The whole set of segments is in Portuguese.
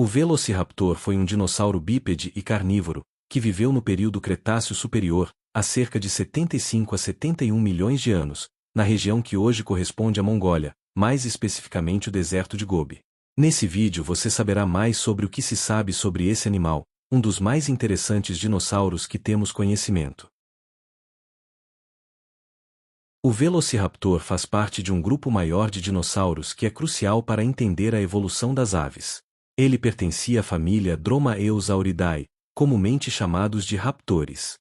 O Velociraptor foi um dinossauro bípede e carnívoro, que viveu no período Cretáceo Superior, há cerca de 75 a 71 milhões de anos, na região que hoje corresponde à Mongólia, mais especificamente o deserto de Gobi. Nesse vídeo você saberá mais sobre o que se sabe sobre esse animal, um dos mais interessantes dinossauros que temos conhecimento. O Velociraptor faz parte de um grupo maior de dinossauros que é crucial para entender a evolução das aves. Ele pertencia à família Dromaeosauridae, comumente chamados de raptores.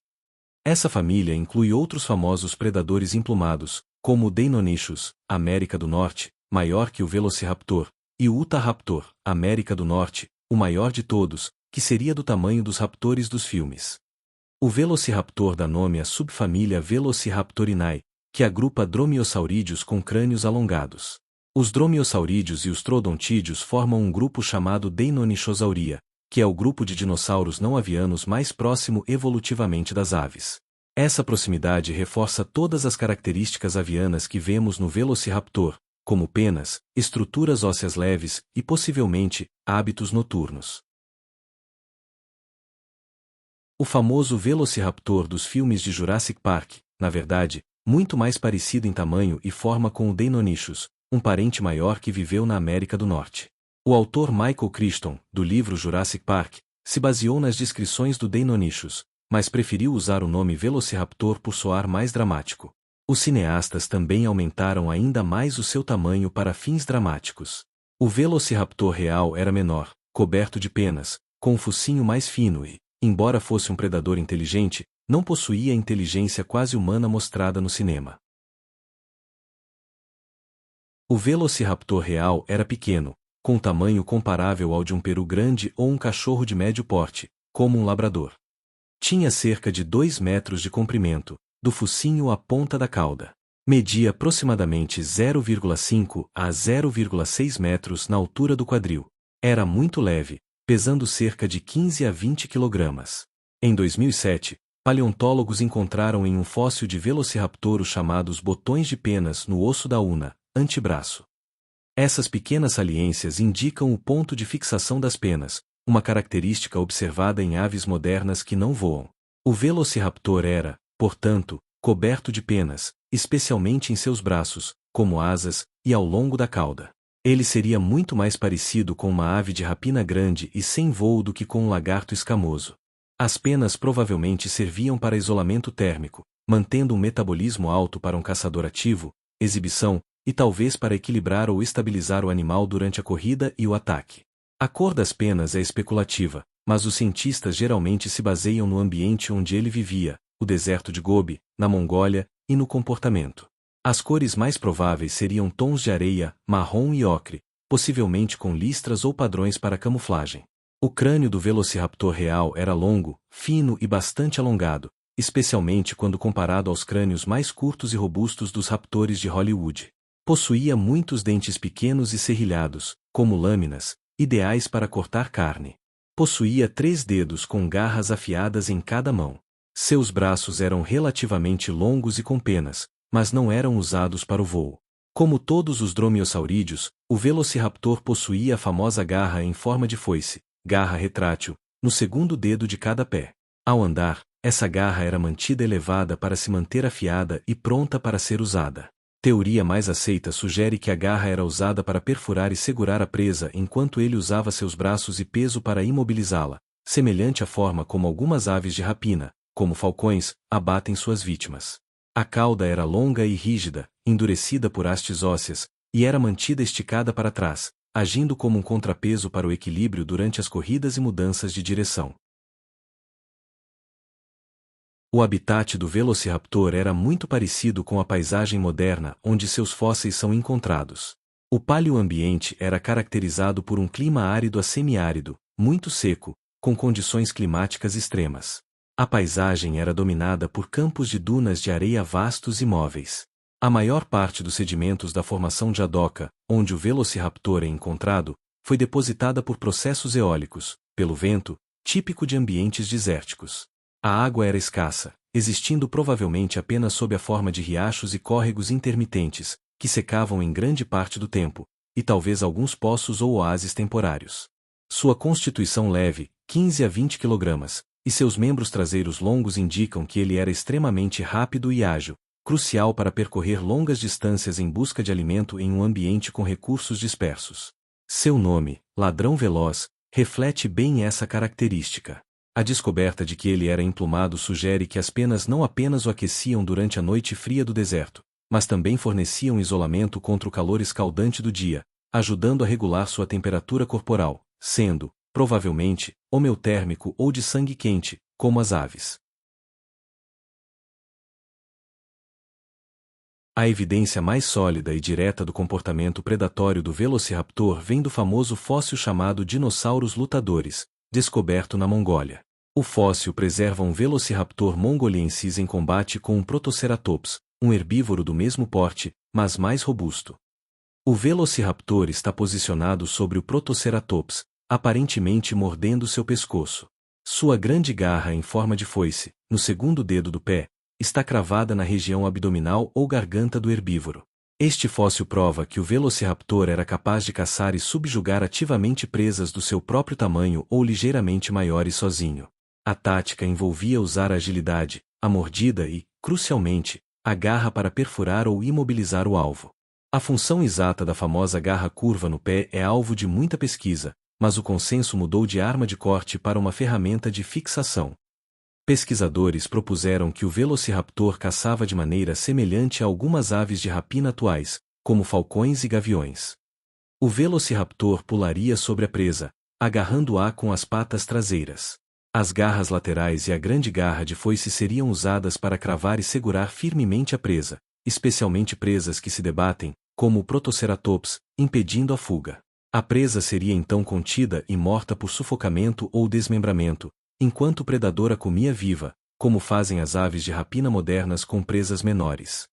Essa família inclui outros famosos predadores emplumados, como o Deinonychus, América do Norte, maior que o Velociraptor, e o Utahraptor, América do Norte, o maior de todos, que seria do tamanho dos raptores dos filmes. O Velociraptor dá nome à subfamília Velociraptorinae, que agrupa dromeossaurídeos com crânios alongados. Os dromeossaurídeos e os troodontídeos formam um grupo chamado Deinonychosauria, que é o grupo de dinossauros não avianos mais próximo evolutivamente das aves. Essa proximidade reforça todas as características avianas que vemos no Velociraptor, como penas, estruturas ósseas leves e, possivelmente, hábitos noturnos. O famoso Velociraptor dos filmes de Jurassic Park, na verdade, muito mais parecido em tamanho e forma com o Deinonychus, um parente maior que viveu na América do Norte. O autor Michael Crichton, do livro Jurassic Park, se baseou nas descrições do Deinonychus, mas preferiu usar o nome Velociraptor por soar mais dramático. Os cineastas também aumentaram ainda mais o seu tamanho para fins dramáticos. O Velociraptor real era menor, coberto de penas, com um focinho mais fino e, embora fosse um predador inteligente, não possuía a inteligência quase humana mostrada no cinema. O Velociraptor real era pequeno, com tamanho comparável ao de um peru grande ou um cachorro de médio porte, como um labrador. Tinha cerca de 2 metros de comprimento, do focinho à ponta da cauda. Media aproximadamente 0,5 a 0,6 metros na altura do quadril. Era muito leve, pesando cerca de 15 a 20 kg. Em 2007, paleontólogos encontraram em um fóssil de Velociraptor os chamados botões de penas no osso da una, antebraço. Essas pequenas saliências indicam o ponto de fixação das penas, uma característica observada em aves modernas que não voam. O Velociraptor era, portanto, coberto de penas, especialmente em seus braços, como asas, e ao longo da cauda. Ele seria muito mais parecido com uma ave de rapina grande e sem voo do que com um lagarto escamoso. As penas provavelmente serviam para isolamento térmico, mantendo um metabolismo alto para um caçador ativo, exibição, e talvez para equilibrar ou estabilizar o animal durante a corrida e o ataque. A cor das penas é especulativa, mas os cientistas geralmente se baseiam no ambiente onde ele vivia, o deserto de Gobi, na Mongólia, e no comportamento. As cores mais prováveis seriam tons de areia, marrom e ocre, possivelmente com listras ou padrões para camuflagem. O crânio do Velociraptor real era longo, fino e bastante alongado, especialmente quando comparado aos crânios mais curtos e robustos dos raptores de Hollywood. Possuía muitos dentes pequenos e serrilhados, como lâminas, ideais para cortar carne. Possuía 3 dedos com garras afiadas em cada mão. Seus braços eram relativamente longos e com penas, mas não eram usados para o voo. Como todos os dromeossaurídeos, o Velociraptor possuía a famosa garra em forma de foice, garra retrátil, no segundo dedo de cada pé. Ao andar, essa garra era mantida elevada para se manter afiada e pronta para ser usada. Teoria mais aceita sugere que a garra era usada para perfurar e segurar a presa enquanto ele usava seus braços e peso para imobilizá-la, semelhante à forma como algumas aves de rapina, como falcões, abatem suas vítimas. A cauda era longa e rígida, endurecida por hastes ósseas, e era mantida esticada para trás, agindo como um contrapeso para o equilíbrio durante as corridas e mudanças de direção. O habitat do Velociraptor era muito parecido com a paisagem moderna onde seus fósseis são encontrados. O paleoambiente era caracterizado por um clima árido a semiárido, muito seco, com condições climáticas extremas. A paisagem era dominada por campos de dunas de areia vastos e móveis. A maior parte dos sedimentos da formação de Adoca, onde o Velociraptor é encontrado, foi depositada por processos eólicos, pelo vento, típico de ambientes desérticos. A água era escassa, existindo provavelmente apenas sob a forma de riachos e córregos intermitentes, que secavam em grande parte do tempo, e talvez alguns poços ou oásis temporários. Sua constituição leve, 15 a 20 kg, e seus membros traseiros longos indicam que ele era extremamente rápido e ágil, crucial para percorrer longas distâncias em busca de alimento em um ambiente com recursos dispersos. Seu nome, ladrão veloz, reflete bem essa característica. A descoberta de que ele era emplumado sugere que as penas não apenas o aqueciam durante a noite fria do deserto, mas também forneciam isolamento contra o calor escaldante do dia, ajudando a regular sua temperatura corporal, sendo, provavelmente, homeotérmico ou de sangue quente, como as aves. A evidência mais sólida e direta do comportamento predatório do Velociraptor vem do famoso fóssil chamado Dinossauros Lutadores, descoberto na Mongólia. O fóssil preserva um Velociraptor mongoliensis em combate com um Protoceratops, um herbívoro do mesmo porte, mas mais robusto. O Velociraptor está posicionado sobre o Protoceratops, aparentemente mordendo seu pescoço. Sua grande garra em forma de foice, no segundo dedo do pé, está cravada na região abdominal ou garganta do herbívoro. Este fóssil prova que o Velociraptor era capaz de caçar e subjugar ativamente presas do seu próprio tamanho ou ligeiramente maiores sozinho. A tática envolvia usar a agilidade, a mordida e, crucialmente, a garra para perfurar ou imobilizar o alvo. A função exata da famosa garra curva no pé é alvo de muita pesquisa, mas o consenso mudou de arma de corte para uma ferramenta de fixação. Pesquisadores propuseram que o Velociraptor caçava de maneira semelhante a algumas aves de rapina atuais, como falcões e gaviões. O Velociraptor pularia sobre a presa, agarrando-a com as patas traseiras. As garras laterais e a grande garra de foice seriam usadas para cravar e segurar firmemente a presa, especialmente presas que se debatem, como o Protoceratops, impedindo a fuga. A presa seria então contida e morta por sufocamento ou desmembramento, enquanto o predador a comia viva, como fazem as aves de rapina modernas com presas menores.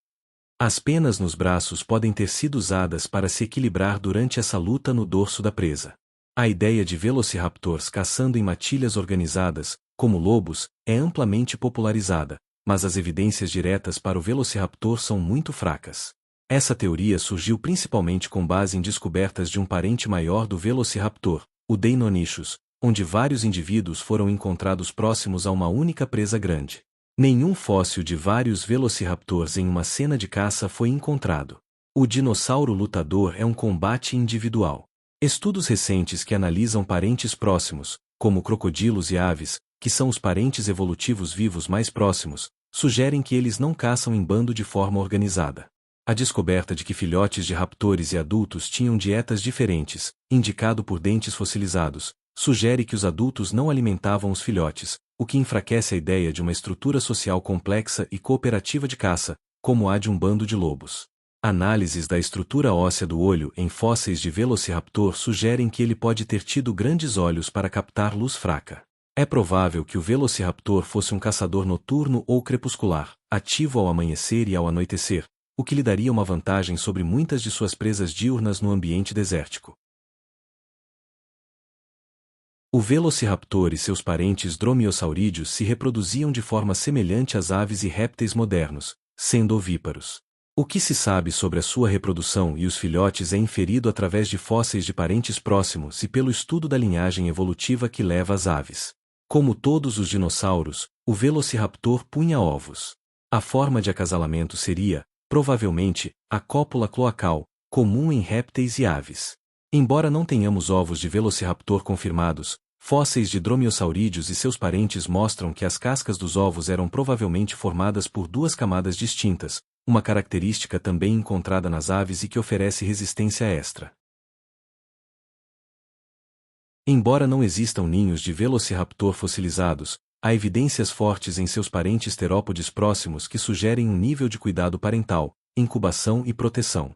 As penas nos braços podem ter sido usadas para se equilibrar durante essa luta no dorso da presa. A ideia de Velociraptors caçando em matilhas organizadas, como lobos, é amplamente popularizada, mas as evidências diretas para o Velociraptor são muito fracas. Essa teoria surgiu principalmente com base em descobertas de um parente maior do Velociraptor, o Deinonychus, onde vários indivíduos foram encontrados próximos a uma única presa grande. Nenhum fóssil de vários Velociraptors em uma cena de caça foi encontrado. O dinossauro lutador é um combate individual. Estudos recentes que analisam parentes próximos, como crocodilos e aves, que são os parentes evolutivos vivos mais próximos, sugerem que eles não caçam em bando de forma organizada. A descoberta de que filhotes de raptores e adultos tinham dietas diferentes, indicado por dentes fossilizados, sugere que os adultos não alimentavam os filhotes, o que enfraquece a ideia de uma estrutura social complexa e cooperativa de caça, como a de um bando de lobos. Análises da estrutura óssea do olho em fósseis de Velociraptor sugerem que ele pode ter tido grandes olhos para captar luz fraca. É provável que o Velociraptor fosse um caçador noturno ou crepuscular, ativo ao amanhecer e ao anoitecer, o que lhe daria uma vantagem sobre muitas de suas presas diurnas no ambiente desértico. O Velociraptor e seus parentes dromeossaurídeos se reproduziam de forma semelhante às aves e répteis modernos, sendo ovíparos. O que se sabe sobre a sua reprodução e os filhotes é inferido através de fósseis de parentes próximos e pelo estudo da linhagem evolutiva que leva às aves. Como todos os dinossauros, o Velociraptor punha ovos. A forma de acasalamento seria, provavelmente, a cópula cloacal, comum em répteis e aves. Embora não tenhamos ovos de Velociraptor confirmados, fósseis de dromeossaurídeos e seus parentes mostram que as cascas dos ovos eram provavelmente formadas por duas camadas distintas, uma característica também encontrada nas aves e que oferece resistência extra. Embora não existam ninhos de Velociraptor fossilizados, há evidências fortes em seus parentes terópodes próximos que sugerem um nível de cuidado parental, incubação e proteção.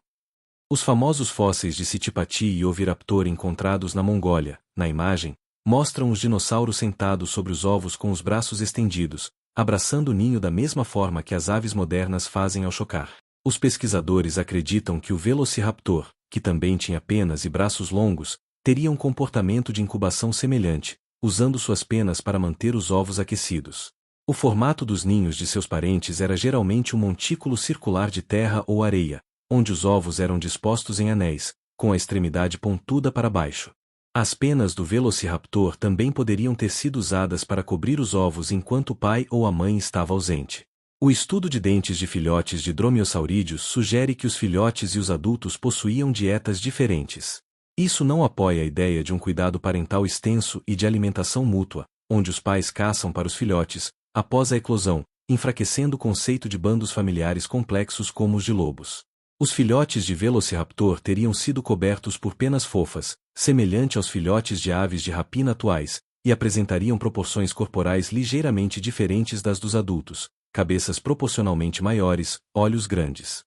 Os famosos fósseis de Sitipati e Oviraptor encontrados na Mongólia, na imagem, mostram os dinossauros sentados sobre os ovos com os braços estendidos, abraçando o ninho da mesma forma que as aves modernas fazem ao chocar. Os pesquisadores acreditam que o Velociraptor, que também tinha penas e braços longos, teria um comportamento de incubação semelhante, usando suas penas para manter os ovos aquecidos. O formato dos ninhos de seus parentes era geralmente um montículo circular de terra ou areia, onde os ovos eram dispostos em anéis, com a extremidade pontuda para baixo. As penas do Velociraptor também poderiam ter sido usadas para cobrir os ovos enquanto o pai ou a mãe estava ausente. O estudo de dentes de filhotes de dromeossaurídeos sugere que os filhotes e os adultos possuíam dietas diferentes. Isso não apoia a ideia de um cuidado parental extenso e de alimentação mútua, onde os pais caçam para os filhotes, após a eclosão, enfraquecendo o conceito de bandos familiares complexos como os de lobos. Os filhotes de Velociraptor teriam sido cobertos por penas fofas, semelhante aos filhotes de aves de rapina atuais, e apresentariam proporções corporais ligeiramente diferentes das dos adultos, cabeças proporcionalmente maiores, olhos grandes.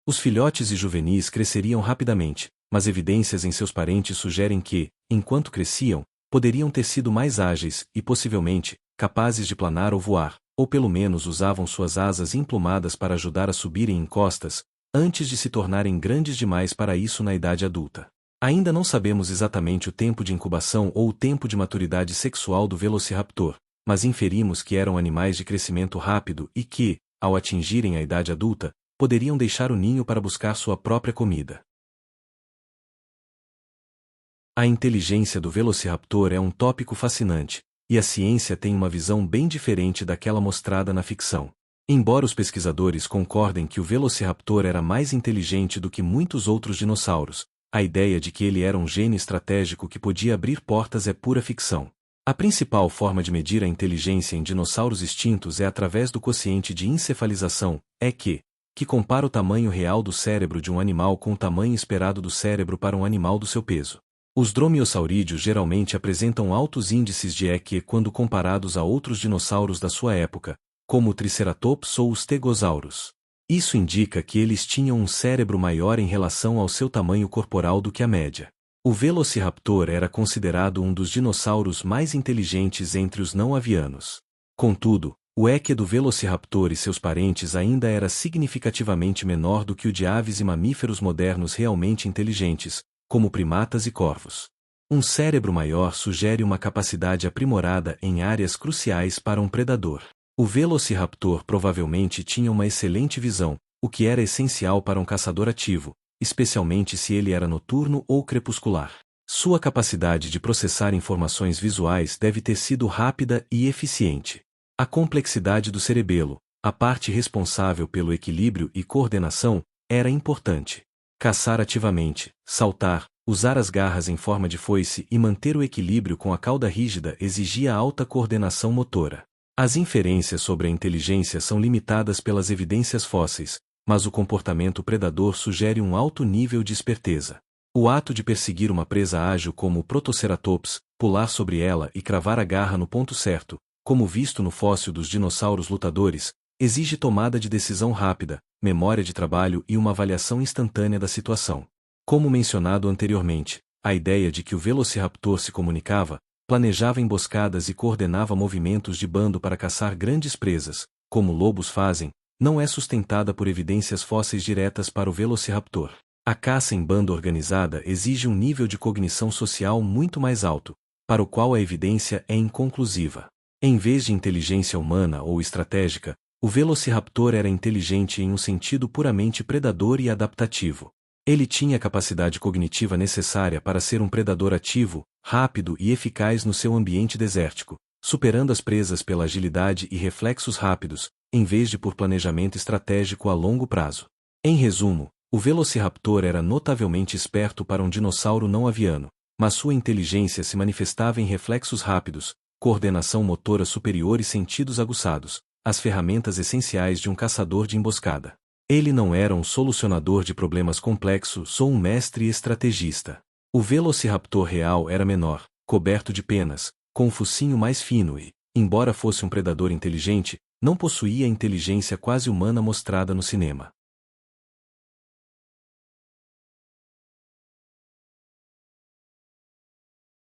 Os filhotes e juvenis cresceriam rapidamente, mas evidências em seus parentes sugerem que, enquanto cresciam, poderiam ter sido mais ágeis e, possivelmente, capazes de planar ou voar, ou pelo menos usavam suas asas emplumadas para ajudar a subir em encostas, antes de se tornarem grandes demais para isso na idade adulta. Ainda não sabemos exatamente o tempo de incubação ou o tempo de maturidade sexual do Velociraptor, mas inferimos que eram animais de crescimento rápido e que, ao atingirem a idade adulta, poderiam deixar o ninho para buscar sua própria comida. A inteligência do Velociraptor é um tópico fascinante, e a ciência tem uma visão bem diferente daquela mostrada na ficção. Embora os pesquisadores concordem que o Velociraptor era mais inteligente do que muitos outros dinossauros, a ideia de que ele era um gênio estratégico que podia abrir portas é pura ficção. A principal forma de medir a inteligência em dinossauros extintos é através do quociente de encefalização, EQ, que compara o tamanho real do cérebro de um animal com o tamanho esperado do cérebro para um animal do seu peso. Os dromeossaurídeos geralmente apresentam altos índices de EQ quando comparados a outros dinossauros da sua época, como o Triceratops ou os Stegosaurus. Isso indica que eles tinham um cérebro maior em relação ao seu tamanho corporal do que a média. O Velociraptor era considerado um dos dinossauros mais inteligentes entre os não-avianos. Contudo, o EQ do Velociraptor e seus parentes ainda era significativamente menor do que o de aves e mamíferos modernos realmente inteligentes, como primatas e corvos. Um cérebro maior sugere uma capacidade aprimorada em áreas cruciais para um predador. O Velociraptor provavelmente tinha uma excelente visão, o que era essencial para um caçador ativo, especialmente se ele era noturno ou crepuscular. Sua capacidade de processar informações visuais deve ter sido rápida e eficiente. A complexidade do cerebelo, a parte responsável pelo equilíbrio e coordenação, era importante. Caçar ativamente, saltar, usar as garras em forma de foice e manter o equilíbrio com a cauda rígida exigia alta coordenação motora. As inferências sobre a inteligência são limitadas pelas evidências fósseis, mas o comportamento predador sugere um alto nível de esperteza. O ato de perseguir uma presa ágil como o Protoceratops, pular sobre ela e cravar a garra no ponto certo, como visto no fóssil dos dinossauros lutadores, exige tomada de decisão rápida, memória de trabalho e uma avaliação instantânea da situação. Como mencionado anteriormente, a ideia de que o Velociraptor se comunicava, planejava emboscadas e coordenava movimentos de bando para caçar grandes presas, como lobos fazem, não é sustentada por evidências fósseis diretas para o Velociraptor. A caça em bando organizada exige um nível de cognição social muito mais alto, para o qual a evidência é inconclusiva. Em vez de inteligência humana ou estratégica, o Velociraptor era inteligente em um sentido puramente predador e adaptativo. Ele tinha a capacidade cognitiva necessária para ser um predador ativo, rápido e eficaz no seu ambiente desértico, superando as presas pela agilidade e reflexos rápidos, em vez de por planejamento estratégico a longo prazo. Em resumo, o Velociraptor era notavelmente esperto para um dinossauro não aviano, mas sua inteligência se manifestava em reflexos rápidos, coordenação motora superior e sentidos aguçados, as ferramentas essenciais de um caçador de emboscada. Ele não era um solucionador de problemas complexos ou um mestre estrategista. O Velociraptor real era menor, coberto de penas, com um focinho mais fino e, embora fosse um predador inteligente, não possuía a inteligência quase humana mostrada no cinema.